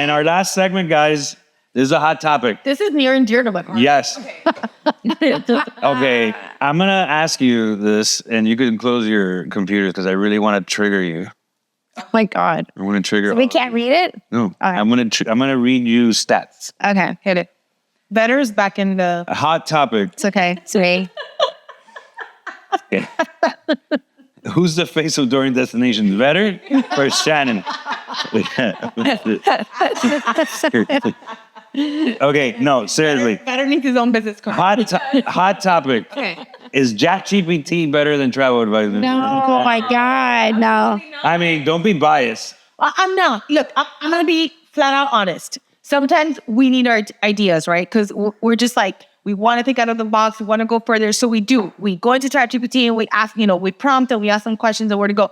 And our last segment, guys, this is a hot topic. This is near and dear to my heart. Yes. Okay. I'm going to ask you this, and you can close your computers because I really want to trigger you. Oh my God. I want to trigger. So we can't read it? No. Okay. I'm going to read you stats. Okay. Hit it. Better's back in the... A hot topic. It's okay. It's me. Okay. Who's the face of Dorian Destinations, Vetter or Shannon? Okay, no, seriously. Better needs his own business card. Hot topic. Okay. Is ChatGPT better than travel advisor? No, oh my God, no. I mean, don't be biased. I'm not. Look, I'm going to be flat out honest. Sometimes we need our ideas, right? Because we're just like, we want to think out of the box. We want to go further. So we do. We go into ChatGPT and we ask, we prompt and we ask them questions and where to go.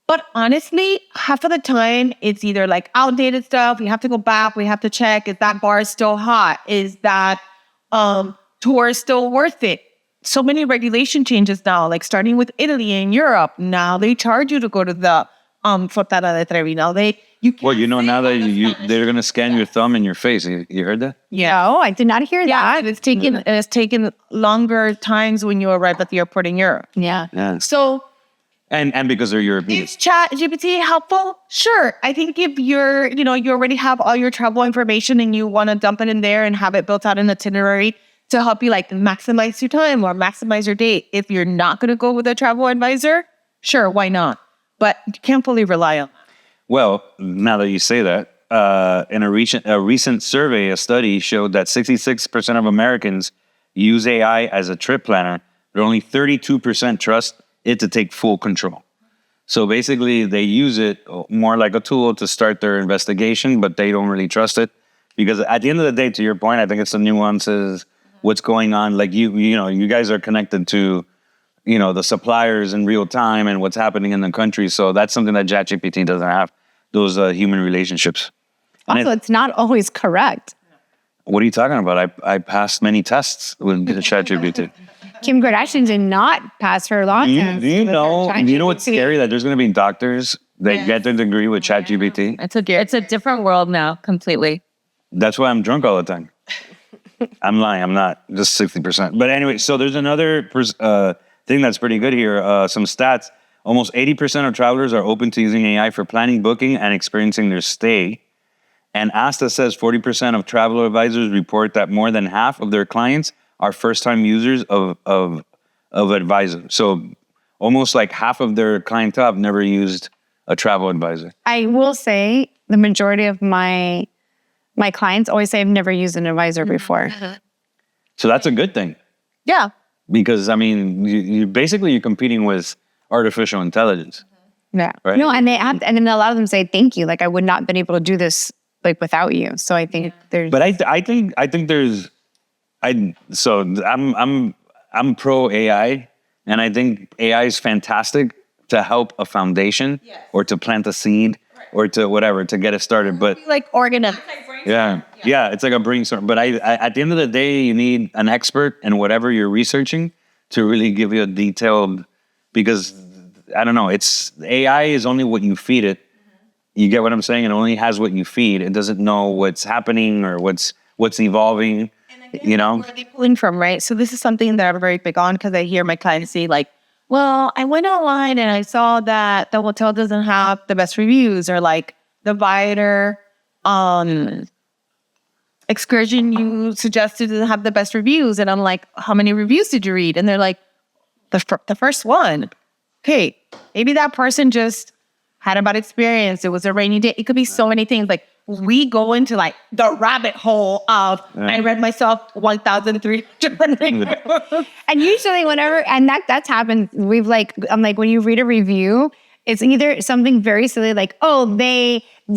But honestly, half of the time, it's either like outdated stuff. We have to go back. We have to check. Is that bar still hot? Is that tour still worth it? So many regulation changes now, like starting with Italy and Europe. Now they charge you to go to the Fontana de Trevi. Now now that they're going to scan your thumb and your face. You heard that? Yeah. No, I did not hear that. And it's taken longer times when you arrive at the airport in Europe. Yeah. So... And because they're European. Is ChatGPT helpful? Sure. I think if you already have all your travel information and you want to dump it in there and have it built out an itinerary to help you like maximize your time or maximize your date. If you're not going to go with a travel advisor, sure, why not? But you can't fully rely on that. Well, now that you say that, in a recent survey, a study showed that 66% of Americans use AI as a trip planner, but only 32% trust it to take full control. So basically, they use it more like a tool to start their investigation, but they don't really trust it. Because at the end of the day, to your point, I think it's the nuances, what's going on. Like you guys are connected to, the suppliers in real time and what's happening in the country. So that's something that ChatGPT doesn't have, those human relationships. Also, it's not always correct. What are you talking about? I passed many tests with ChatGPT. Kim Kardashian did not pass her law test. Do you know what's scary? That there's going to be doctors that get their degree with ChatGPT. It's a different world now, completely. That's why I'm drunk all the time. I'm lying. I'm not. Just 60%. But anyway, so there's another thing that's pretty good here. Some stats. Almost 80% of travelers are open to using AI for planning, booking, and experiencing their stay. And ASTA says 40% of travel advisors report that more than half of their clients are first-time users of advisor. So almost like half of their clientele have never used a travel advisor. I will say the majority of my clients always say I've never used an advisor before. So that's a good thing. Yeah. Because, I mean, you're competing with artificial intelligence. Yeah. Right? No, and and then a lot of them say, thank you. Like, I would not have been able to do this like without you. So I think there's... But I think there's... I'm pro AI, and I think AI is fantastic to help a foundation or to plant a seed or to whatever, to get it started. But like organize. Yeah, it's like a brainstorm. But I at the end of the day, you need an expert in whatever you're researching to really give you a detailed, because I don't know, AI is only what you feed it. You get what I'm saying? It only has what you feed. It doesn't know what's happening or what's evolving. Where are they pulling from, right? So this is something that I'm very big on, because I hear my clients say like, well, I went online and I saw that the hotel doesn't have the best reviews, or like the Viator excursion you suggested doesn't have the best reviews. And I'm like, how many reviews did you read? And they're like, the first one. Okay, maybe that person just had a bad experience. It was a rainy day. It could be so many things. Like, we go into like the rabbit hole of, I read myself 1,300 reviews. And usually and that's happened, I'm like, when you read a review, it's either something very silly, like,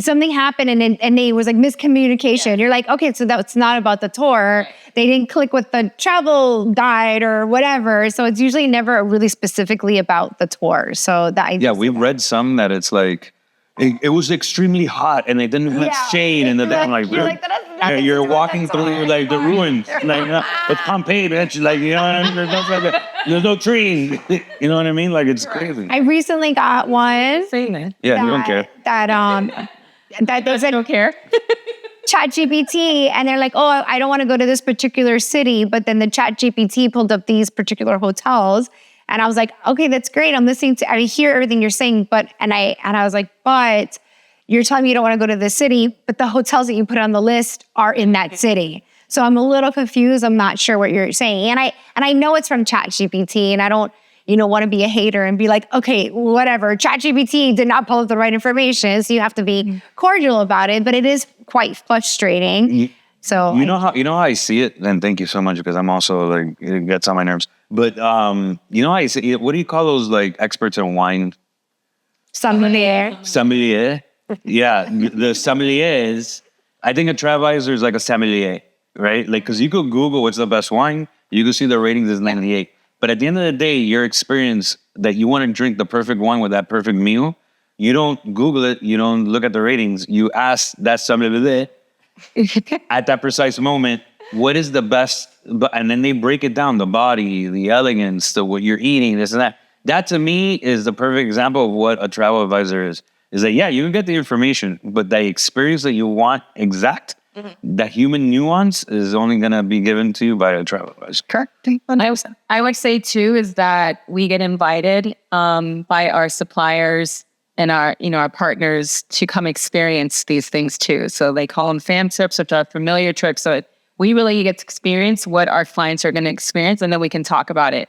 something happened and it was like miscommunication. Yeah. You're like, okay, so that's not about the tour. Right. They didn't click with the travel guide or whatever. So it's usually never really specifically about the tour. So we've read some that it's like, it was extremely hot and they didn't have shade. And I'm like, you're walking through like the ruins. Like, it's Pompeii, bitch. Like, you know what I mean? There's no trees. You know what I mean? Like, it's crazy. I recently got one. Saying it. Yeah, you don't care. That that they said, don't care. ChatGPT, and they're like, oh, I don't want to go to this particular city, but then the ChatGPT pulled up these particular hotels, and I was like, okay, that's great. I'm listening to, I hear everything you're saying, but I was like, but you're telling me you don't want to go to this city, but the hotels that you put on the list are in that city. So I'm a little confused. I'm not sure what you're saying, and I know it's from ChatGPT, and I don't, want to be a hater and be like, okay, whatever. ChatGPT did not pull up the right information, so you have to be cordial about it. But it is quite frustrating. So you know how I see it, and thank you so much, because I'm also like, it gets on my nerves. But you know how I see it, what do you call those like experts in wine? Sommelier. Sommelier. Yeah, the sommeliers. I think a travel advisor is like a sommelier, right? Like, because you could Google what's the best wine, you can see the ratings is 98. But at the end of the day, your experience that you want to drink the perfect wine with that perfect meal, you don't Google it, you don't look at the ratings, you ask that sommelier at that precise moment, what is the best, and then they break it down, the body, the elegance, what you're eating, this and that. That to me is the perfect example of what a travel advisor is that, yeah, you can get the information, but the experience that you want exact, that human nuance is only going to be given to you by a travel advisor. Correct. I would say too is that we get invited by our suppliers and our partners to come experience these things too. So they call them fam trips, which are familiar trips. So we really get to experience what our clients are going to experience, and then we can talk about it.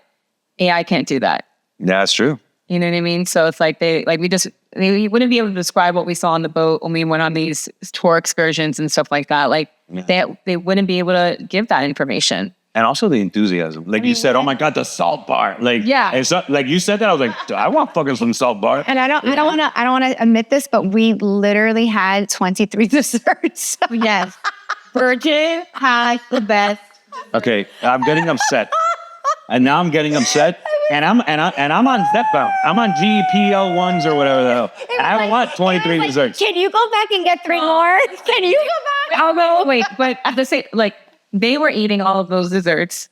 AI can't do that. Yeah, that's true. You know what I mean? So it's like they wouldn't be able to describe what we saw on the boat when we went on these tour excursions and stuff like that. Like they wouldn't be able to give that information. And also the enthusiasm. Like you said, oh my God, the salt bar. Like, yeah. It's not, like you said that, I was like, I want fucking some salt bar. And I don't want to admit this, but we literally had 23 desserts. Yes. Virgin has the best. Okay, I'm getting upset. And now I'm getting upset. And I'm on Stepbound. I'm on GPL ones or whatever the hell. I want 23 desserts. Can you go back and get 3 more? Can you go back? I'll go. Wait, but at the same, like they were eating all of those desserts.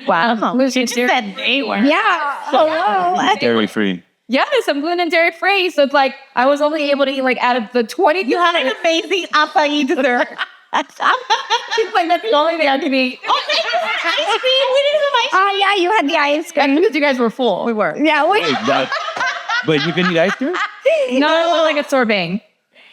Wow. She just said they were. Yeah. Hello. Dairy free. Yes, I'm gluten and dairy free. So it's like I was only able to eat like out of the 20. You had an amazing acai dessert. She's like, that's the only thing I can eat. Oh, ice cream. We didn't have ice cream. Oh yeah, you had the ice cream. Because you guys were full. We were. Yeah. But you can eat ice cream? No, like a sorbet.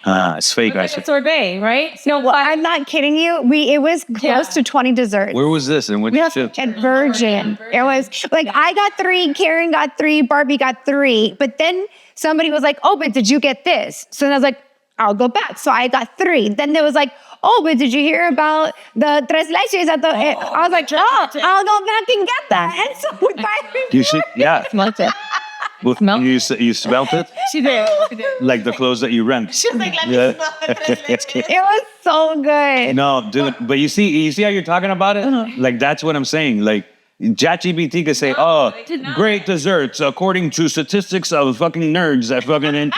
It's fake ice Like a cream. sorbet, right? No, well, I'm not kidding you. It was close to 20 desserts. Where was this? And what ship? At Virgin. It was like I got 3, Karen got 3, Barbie got 3. But then somebody was like, oh, but did you get this? So then I was like, I'll go back. So I got 3. Then there was like, oh, but did you hear about the tres leches at the... I was like, oh, I'll go back and get that. And so we buy You should, yeah. Smelt it. Well, you smelt it? She did. She did. Like the clothes that you rent. She was like, let me smell it. It was so good. No, dude, but you see how you're talking about it? Like, that's what I'm saying. Like, ChatGPT could say, great desserts according to statistics of fucking nerds that fucking...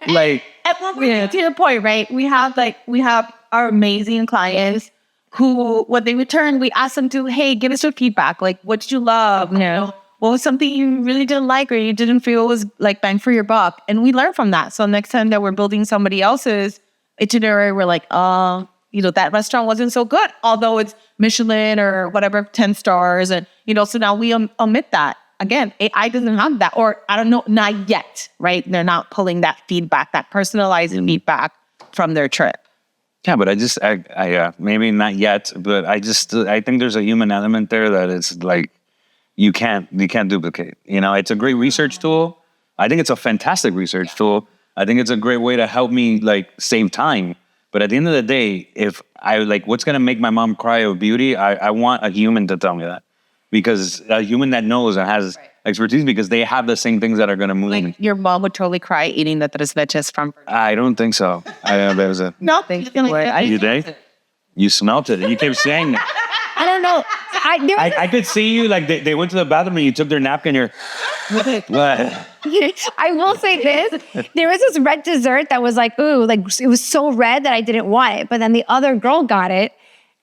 like... To the point, right? We have our amazing clients who, when they return, we ask them to, hey, give us your feedback. Like, what did you love? You know, what was something you really didn't like or you didn't feel was like bang for your buck? And we learn from that. So next time that we're building somebody else's itinerary, we're like, that restaurant wasn't so good, although it's Michelin or whatever, 10 stars. And, so now we omit that. Again, AI doesn't have that, or I don't know, not yet, right? They're not pulling that feedback, that personalized feedback from their trip. Yeah, but I maybe not yet, but I think there's a human element there that is like, you can't duplicate. It's a great research tool. I think it's a fantastic research tool. I think it's a great way to help me like save time. But at the end of the day, if I like, what's going to make my mom cry of beauty? I want a human to tell me that. Because a human that knows and has expertise, because they have the same things that are going to move me. Like your mom would totally cry eating the tres leches from... I don't think so. There was a... No, thank you. You think? You smelt it. You kept saying that. I don't know. I could see you, like, they went to the bathroom and you took their napkin. You're... What? I will say this. There was this red dessert that was like, ooh, like it was so red that I didn't want it. But then the other girl got it.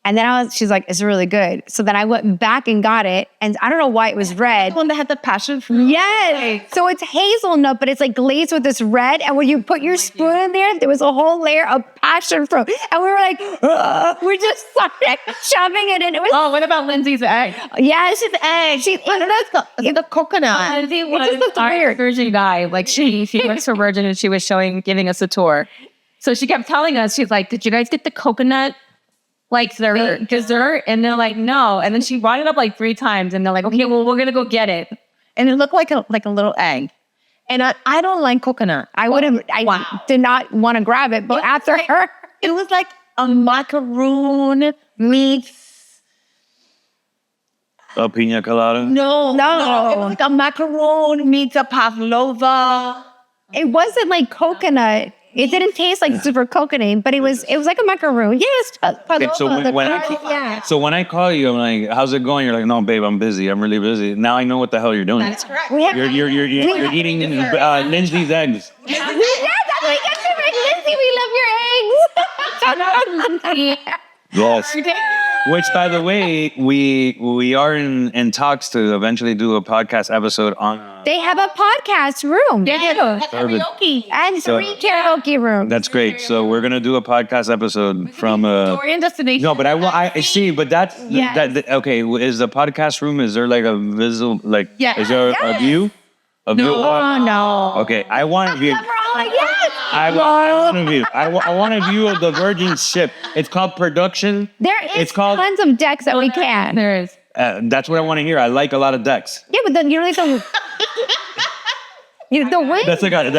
And then she's like, it's really good. So then I went back and got it. And I don't know why it was red. The one that had the passion fruit. Yes. So it's hazelnut, but it's like glazed with this red. And when you put your spoon in there was a whole layer of passion fruit. And we were like, we just started shoving it in. It was, Oh, what about Lindsay's egg? yes. It's egg. It's the coconut. Lindsay just was looked our weird. Virgin guy. Like she works for Virgin and she was giving us a tour. So she kept telling us, she's like, did you guys get the coconut like dessert? And they're like, no. And then she brought it up like 3 times and they're like, okay, well, we're going to go get it. And it looked like a little egg. And I don't like coconut. I did not want to grab it, but after her, It was like a macaroon meets... A pina colada. No. It was like a macaroon meets a pavlova. it wasn't like coconut. It didn't taste like super coconut, but it was like a macaroon. Yes. Okay, so when I call you, I'm like, "How's it going?" You're like, "No, babe, I'm busy. I'm really busy." Now I know what the hell you're doing. That's correct. You're eating Lindsay's eggs. Yes, that's what I get to make Lindsay. We love your eggs. Yes. Which, by the way, we are in talks to eventually do a podcast episode on. They have a podcast room. Yeah. Karaoke. And 3 karaoke rooms. That's great. So we're gonna do a podcast episode from. Dorian destination. No, but I see. But that's Yes. okay. Is the podcast room? Is there like a visual like? Yeah. Is there a view? A view? Oh, no. Okay, I want a view. We're all like, yes. I want a view. I want a view of the Virgin ship. It's called production. There is It's called- tons of decks that we can. There is. That's what I want to hear. I like a lot of decks. Yeah, but then you don't need the wind. That's like an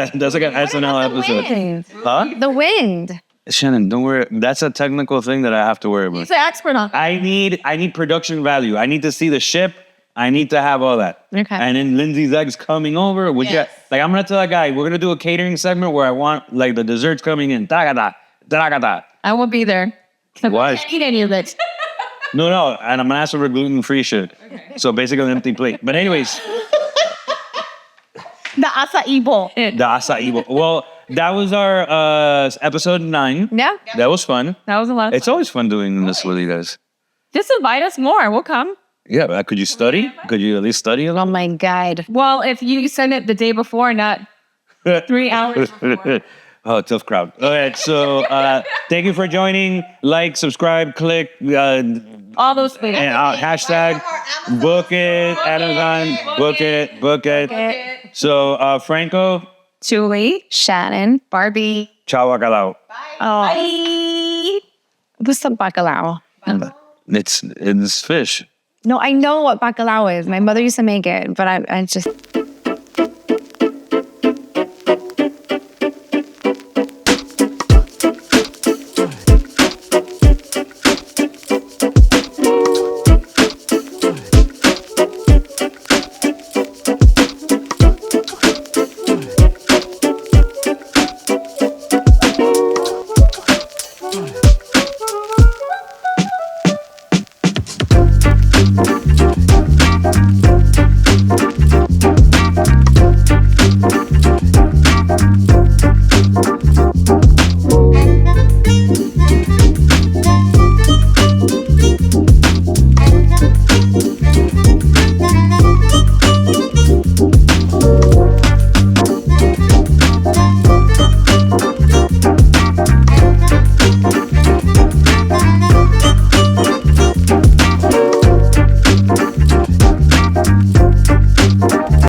SNL episode. Wind. Huh? The wind. Shannon, don't worry. That's a technical thing that I have to worry about. He's an expert on. I need production value. I need to see the ship. I need to have all that. Okay. And then Lindsay's eggs coming over. Which Yes. like I'm gonna tell that guy we're gonna do a catering segment where I want like the desserts coming in. Da-ga-da. I won't be there. Why? I can't eat any of it. No, and I'm gonna ask for gluten-free shit. Okay. So basically an empty plate. But anyways, The acai bowl. the acai bowl. Well, that was our episode 9. Yeah. That was fun. That was a lot of It's always fun doing this with you guys. Just invite us more. We'll come. Yeah, but could you study? Could you at least study a Oh lot? my God. Well, if you send it the day before, not 3 hours before. Oh, tough crowd. All right, so thank you for joining. Like, subscribe, click, All those things. and hashtag book it, Amazon, book it. So, Franco, Julie. Shannon. Barbie. ciao, bacalao. Oh. What's the bacalao? It's fish. No, I know what bacalao is. My mother used to make it, but I just...